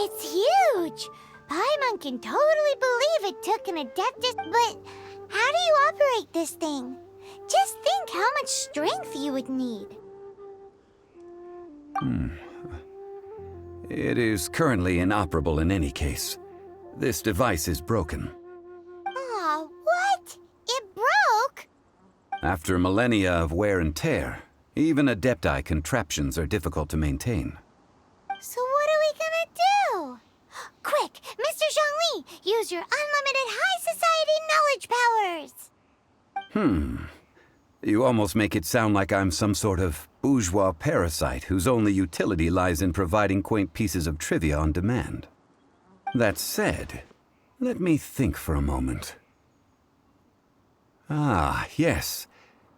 It's huge! Paimon can totally believe it took an Adeptus, but how do you operate this thing? Just think how much strength you would need. It is currently inoperable in any case. This device is broken. Aw, what? It broke? After millennia of wear and tear, even Adepti contraptions are difficult to maintain. So what are we gonna do? Quick, Mr. Zhongli, use your unlimited high society knowledge powers! You almost make it sound like I'm some sort of bourgeois parasite whose only utility lies in providing quaint pieces of trivia on demand. That said, let me think for a moment. Ah, yes.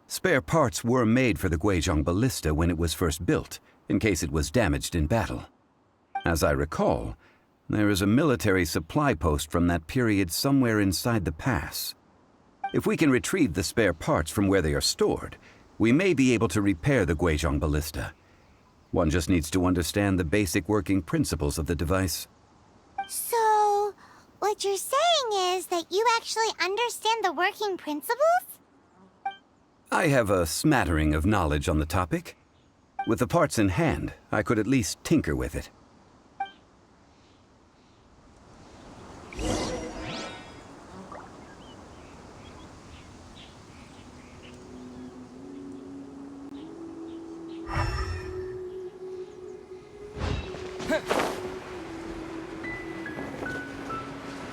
Spare parts were made for the Guizhong ballista when it was first built, in case it was damaged in battle. As I recall, there is a military supply post from that period somewhere inside the pass. If we can retrieve the spare parts from where they are stored, we may be able to repair the Guizhong ballista. One just needs to understand the basic working principles of the device. So, what you're saying is that you actually understand the working principles? I have a smattering of knowledge on the topic. With the parts in hand, I could at least tinker with it.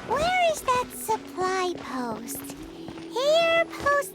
Where is that supply post? Here, post...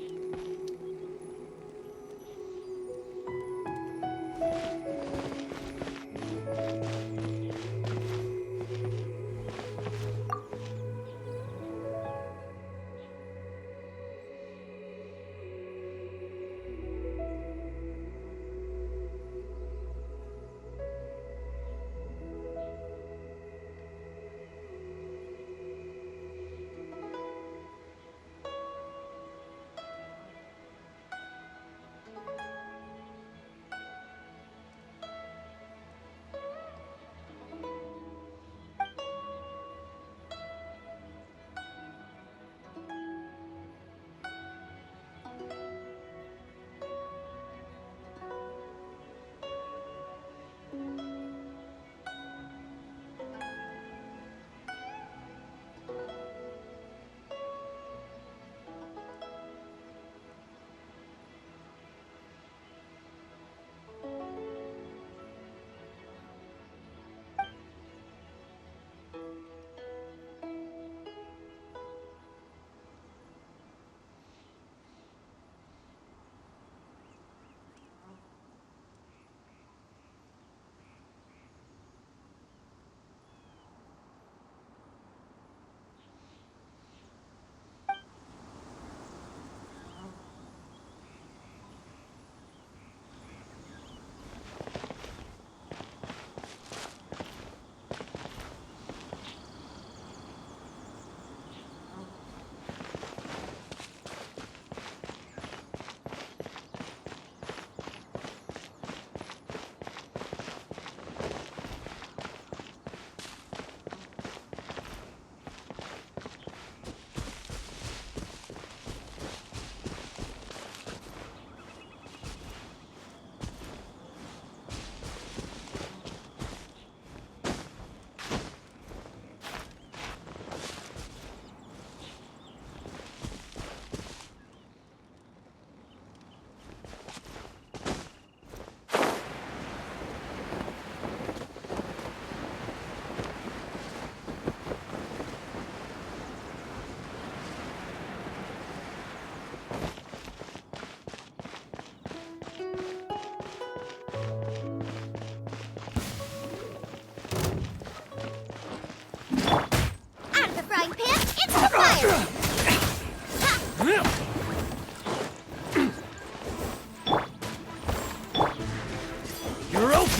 You're open!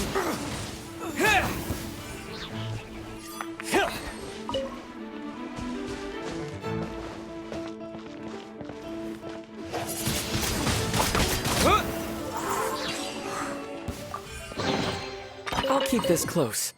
I'll keep this close.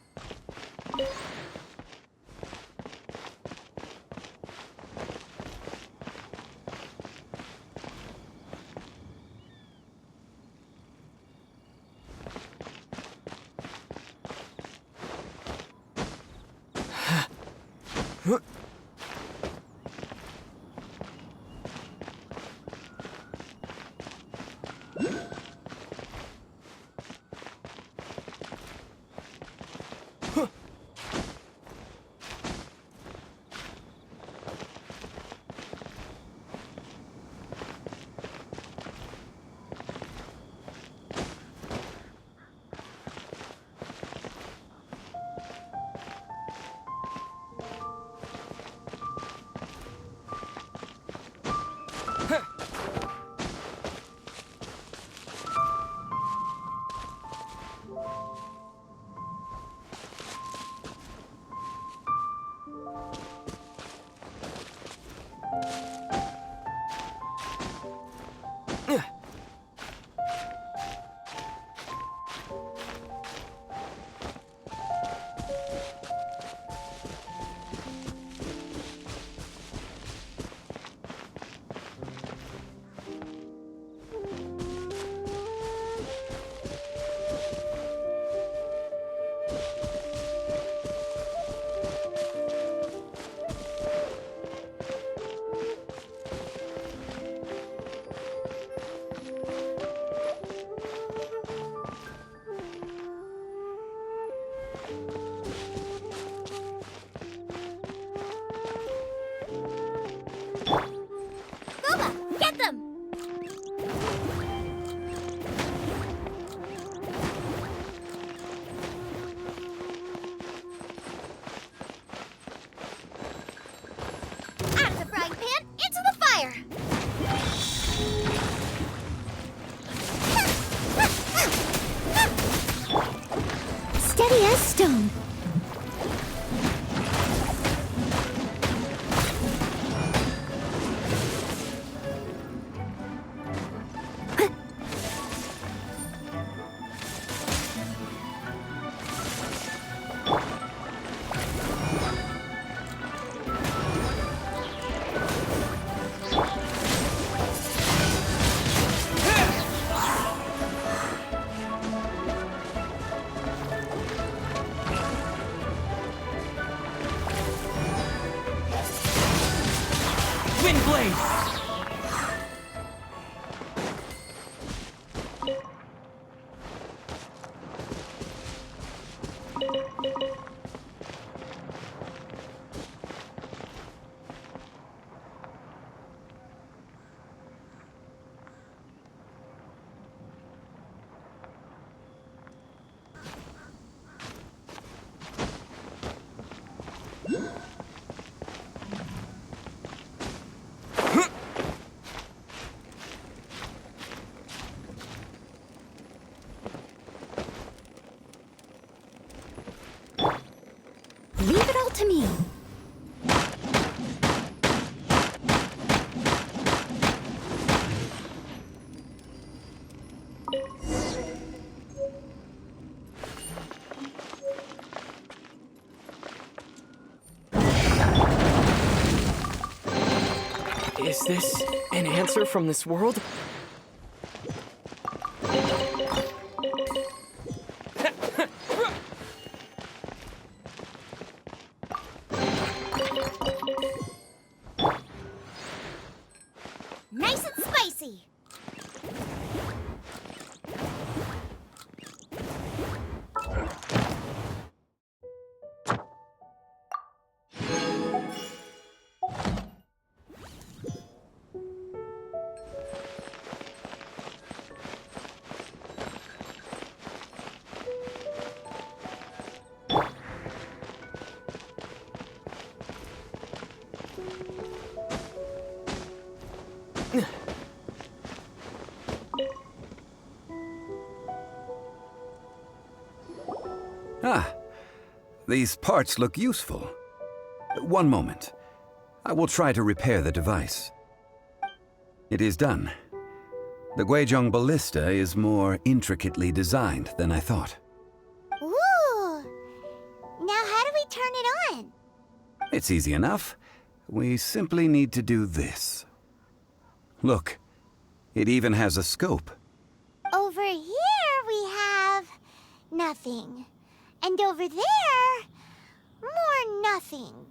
Booba, get them! Out of the frying pan, into the fire! Steady as stone. Wind blade! Leave it all to me. Is this an answer from this world? Nice and spicy. Ah, these parts look useful. One moment. I will try to repair the device. It is done. The Guizhong ballista is more intricately designed than I thought. Ooh! Now how do we turn it on? It's easy enough. We simply need to do this. Look, it even has a scope. Over here we have nothing. And over there, more nothing.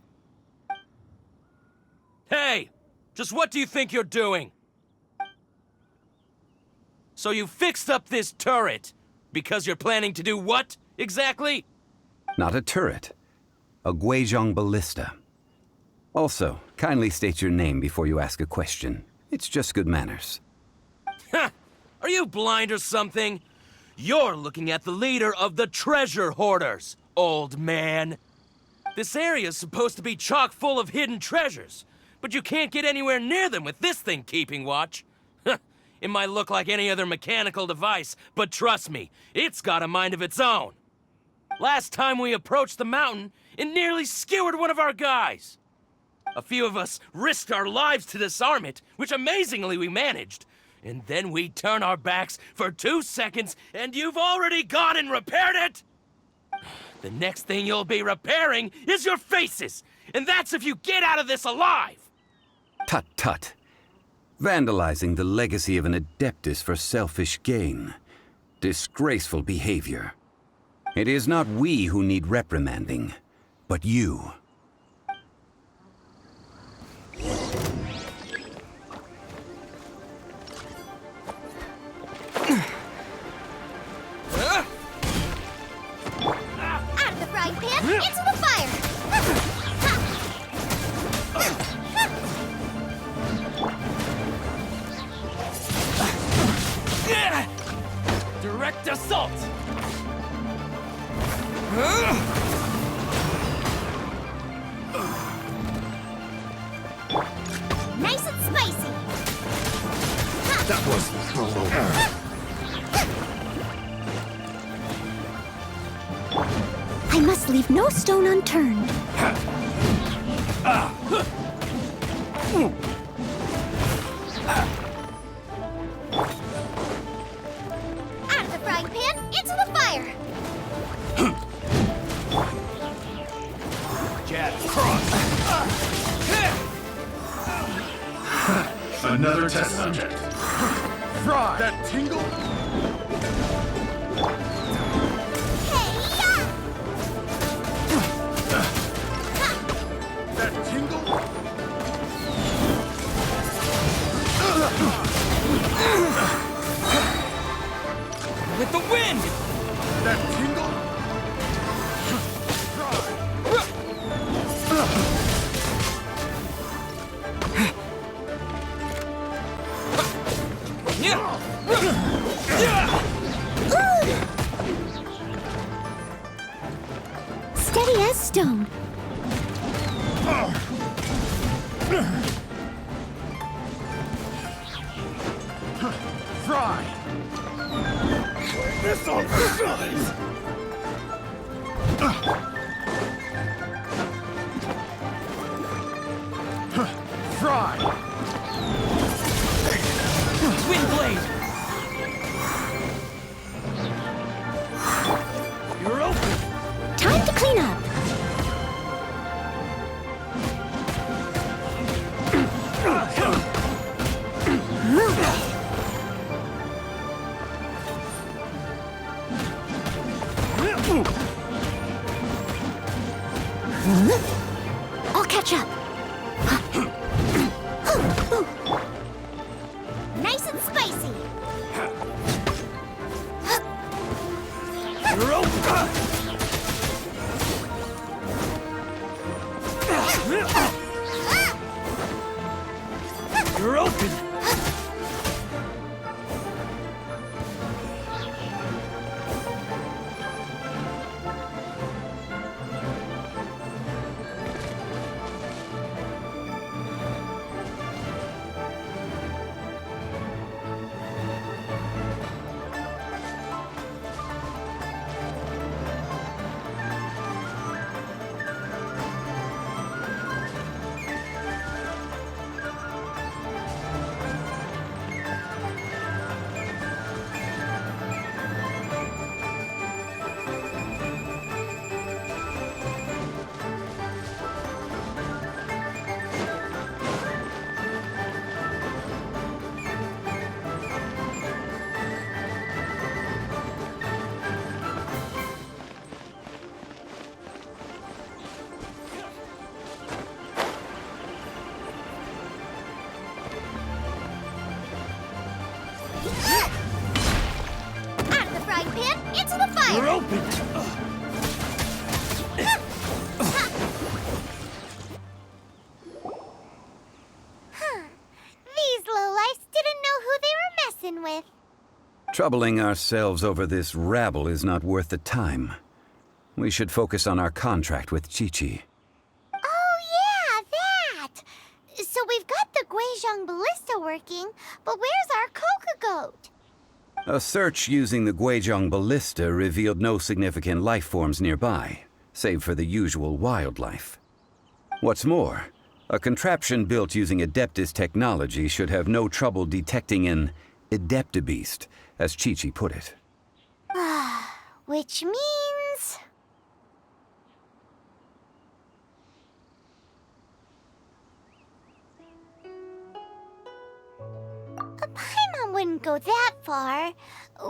Hey! Just what do you think you're doing? So you fixed up this turret because you're planning to do what, exactly? Not a turret. A Guizhong ballista. Also, kindly state your name before you ask a question. It's just good manners. Ha! Are you blind or something? You're looking at the leader of the treasure hoarders, old man. This area's supposed to be chock full of hidden treasures, but you can't get anywhere near them with this thing keeping watch. It might look like any other mechanical device, but trust me, it's got a mind of its own. Last time we approached the mountain, it nearly skewered one of our guys. A few of us risked our lives to disarm it, which amazingly we managed. And then we turn our backs for 2 seconds, and you've already gone and repaired it! The next thing you'll be repairing is your faces! And that's if you get out of this alive! Tut tut. Vandalizing the legacy of an adeptus for selfish gain. Disgraceful behavior. It is not we who need reprimanding, but you. Out of the frying pan, into the fire! Direct assault! Nice and spicy! That was... I must leave no stone unturned. Out of the frying pan, into the fire! Jab, cross! Another test subject. Fry! That tingle? Hey-ya! That tingle? With the wind! That tingle? Steady as stone. Fry! This on size! Fry! Wind blade! You're open! Time to clean up. I'll catch up. Nice and spicy. You're open! You're open! You're open! These lowlifes didn't know who they were messing with. Troubling ourselves over this rabble is not worth the time. We should focus on our contract with Chi-Chi. Oh, yeah, that! So we've got the Guizhong Ballista working, but where's our Coca Goat? A search using the Guizhong Ballista revealed no significant life forms nearby, save for the usual wildlife. What's more, a contraption built using Adeptus technology should have no trouble detecting an Adeptabeast, as Chi-Chi put it. Which means... Paimon wouldn't go that far.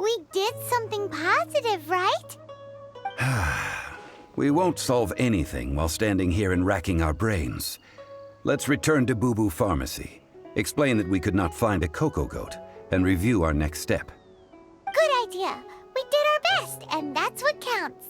We did something positive, right? We won't solve anything while standing here and racking our brains. Let's return to Boo Boo Pharmacy, explain that we could not find a Coco Goat, and review our next step. Good idea. We did our best, and that's what counts.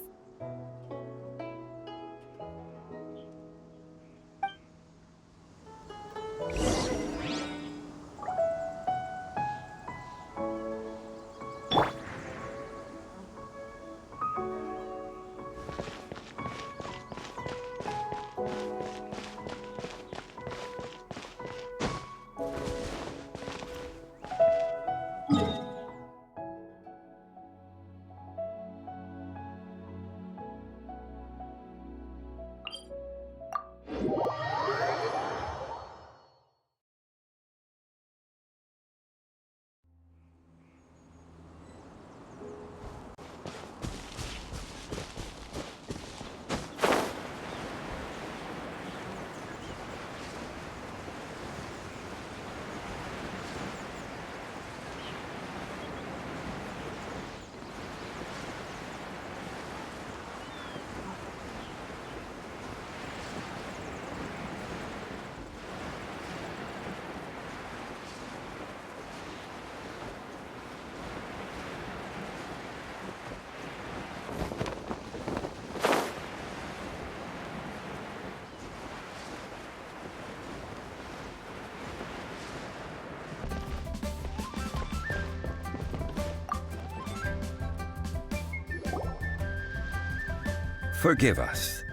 Forgive us.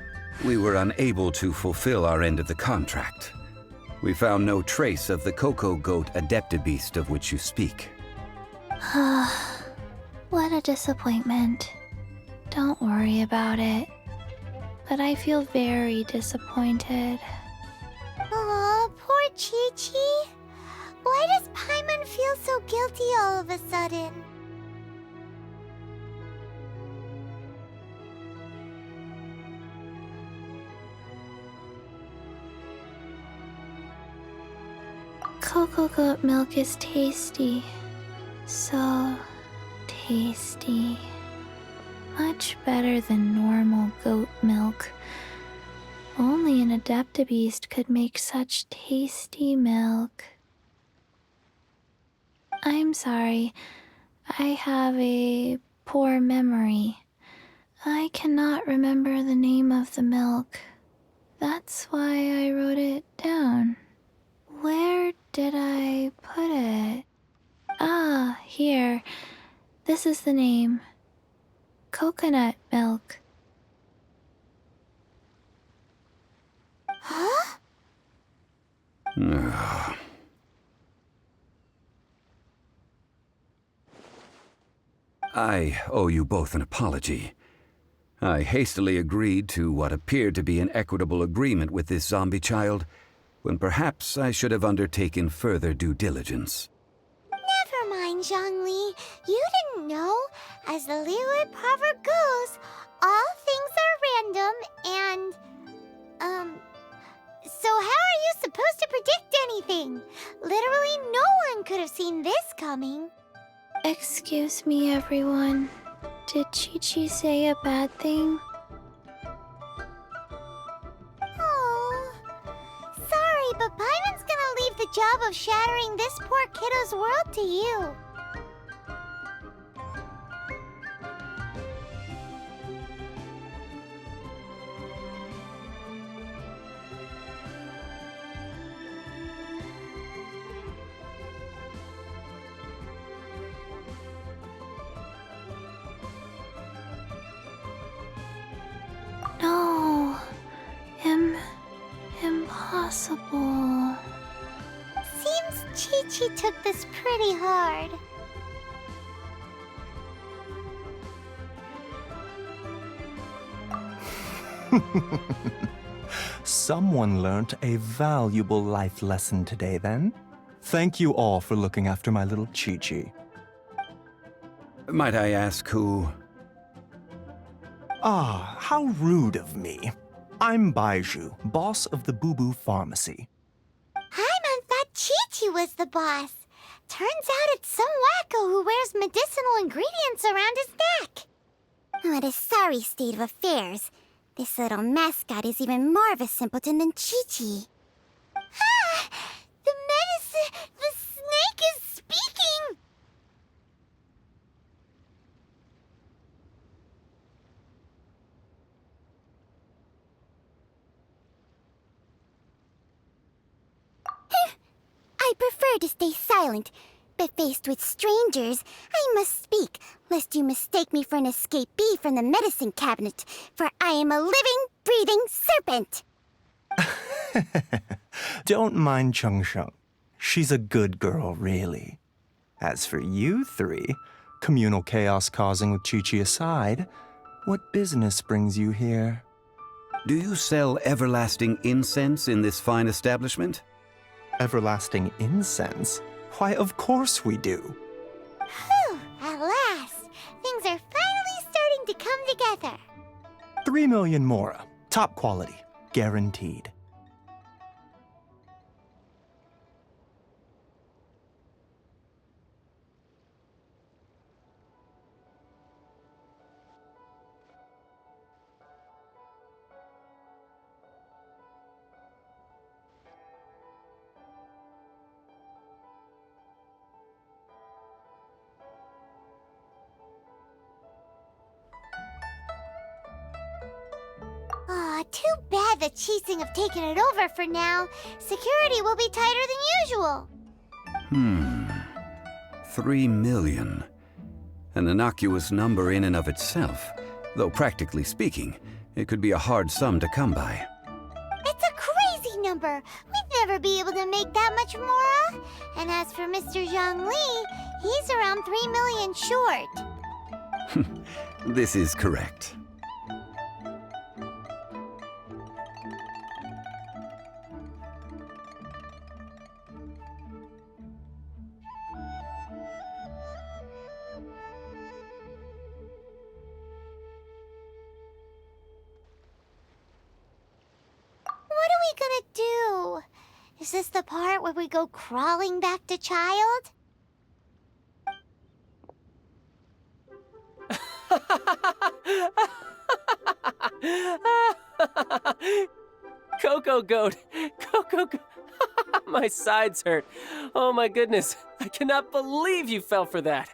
We were unable to fulfill our end of the contract. We found no trace of the Coco Goat Adeptabeast of which you speak. What a disappointment. Don't worry about it. But I feel very disappointed. Aw, poor Chi-Chi. Why does Paimon feel so guilty all of a sudden? Coco Goat milk is tasty. So tasty. Much better than normal goat milk. Only an Adeptabeast could make such tasty milk. I'm sorry. I have a poor memory. I cannot remember the name of the milk. That's why I wrote it down. Where did I put it? Ah, here. This is the name. Coconut milk. Huh? I owe you both an apology. I hastily agreed to what appeared to be an equitable agreement with this zombie child, when perhaps I should have undertaken further due diligence. Never mind, Zhongli. You didn't know. As the Liyue proverb goes, all things are random and, so how are you supposed to predict anything? Literally no one could have seen this coming. Excuse me, everyone. Did Chi-Chi say a bad thing? Oh, sorry, but Paimon's gonna leave the job of shattering this poor kiddo's world to you. possible? Seems Chi-Chi took this pretty hard. Someone learnt a valuable life lesson today, then. Thank you all for looking after my little Chi-Chi. Might I ask who? Ah, how rude of me. I'm Baiju, boss of the Boo Boo Pharmacy. I thought Chi-Chi was the boss. Turns out it's some wacko who wears medicinal ingredients around his neck. What a sorry state of affairs. This little mascot is even more of a simpleton than Chi-Chi. Ah! The medicine... The snake is speaking! I prefer to stay silent, but faced with strangers, I must speak, lest you mistake me for an escapee from the medicine cabinet, for I am a living, breathing serpent! Don't mind Chung Sheng. She's a good girl, really. As for you three, communal chaos causing with Chi-Chi aside, what business brings you here? Do you sell everlasting incense in this fine establishment? Everlasting incense? Why, of course we do. Whew, at last! Things are finally starting to come together. 3 million mora. Top quality. Guaranteed. Aw, too bad the Chising have taken it over for now. Security will be tighter than usual. 3 million. An innocuous number in and of itself, though practically speaking, it could be a hard sum to come by. It's a crazy number. We'd never be able to make that much more. And as for Mr. Zhang Li, he's around 3 million short. This is correct. What are we gonna do? Is this the part where we go crawling back to child? Coco Goat! Coco Goat! My sides hurt. Oh my goodness. I cannot believe you fell for that.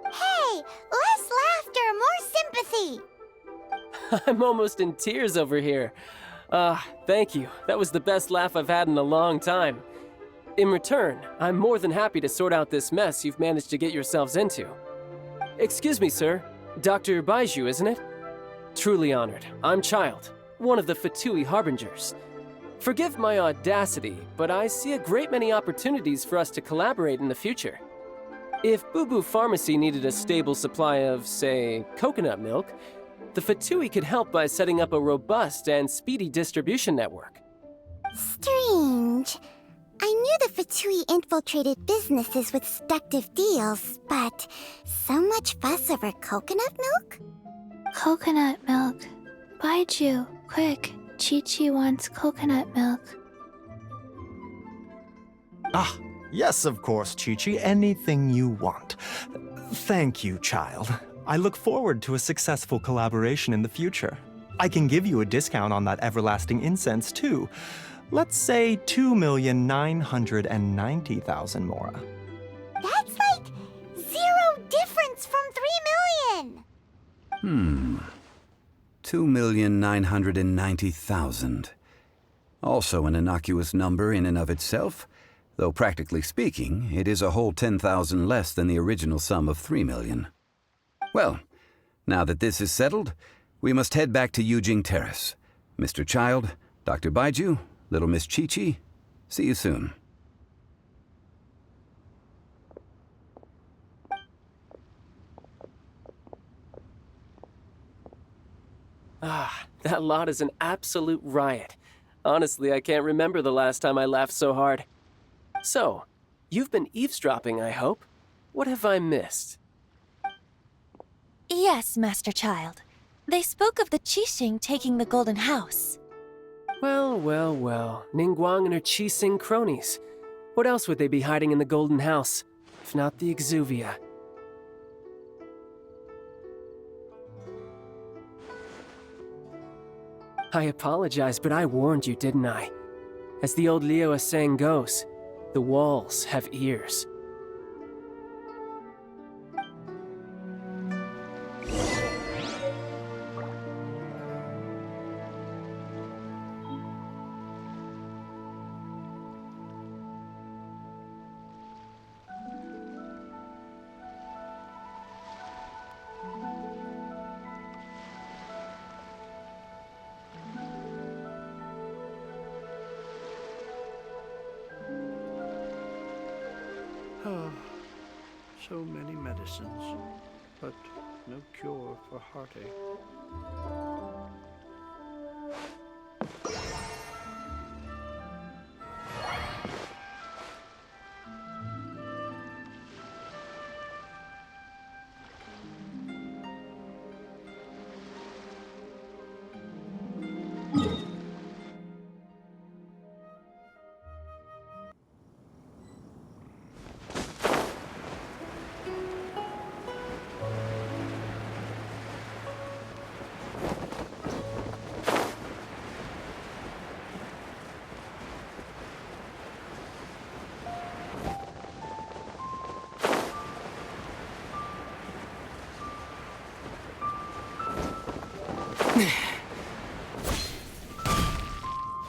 Hey, less laughter, more sympathy. I'm almost in tears over here. Thank you. That was the best laugh I've had in a long time. In return, I'm more than happy to sort out this mess you've managed to get yourselves into. Excuse me, sir. Dr. Baiju, isn't it? Truly honored. I'm Child, one of the Fatui Harbingers. Forgive my audacity, but I see a great many opportunities for us to collaborate in the future. If Boo Boo Pharmacy needed a stable supply of, say, coconut milk, the Fatui could help by setting up a robust and speedy distribution network. Strange. I knew the Fatui infiltrated businesses with seductive deals, but so much fuss over coconut milk? Coconut milk. Baiju, quick. Chi-Chi wants coconut milk. Ah, yes, of course, Chi-Chi. Anything you want. Thank you, child. I look forward to a successful collaboration in the future. I can give you a discount on that everlasting incense, too. Let's say 2,990,000 mora. That's like zero difference from 3 million. 2,990,000. Also an innocuous number in and of itself, though practically speaking, it is a whole 10,000 less than the original sum of 3 million. Well, now that this is settled, we must head back to Yujing Terrace. Mr. Child, Dr. Baiju, Little Miss Chi-Chi, see you soon. Ah, that lot is an absolute riot. Honestly, I can't remember the last time I laughed so hard. So, you've been eavesdropping, I hope? What have I missed? Yes, Master Child. They spoke of the Qixing taking the Golden House. Well, well, well. Ningguang and her Qixing cronies. What else would they be hiding in the Golden House, if not the Exuvia? I apologize, but I warned you, didn't I? As the old Liu saying goes, the walls have ears. So many medicines, but no cure for heartache.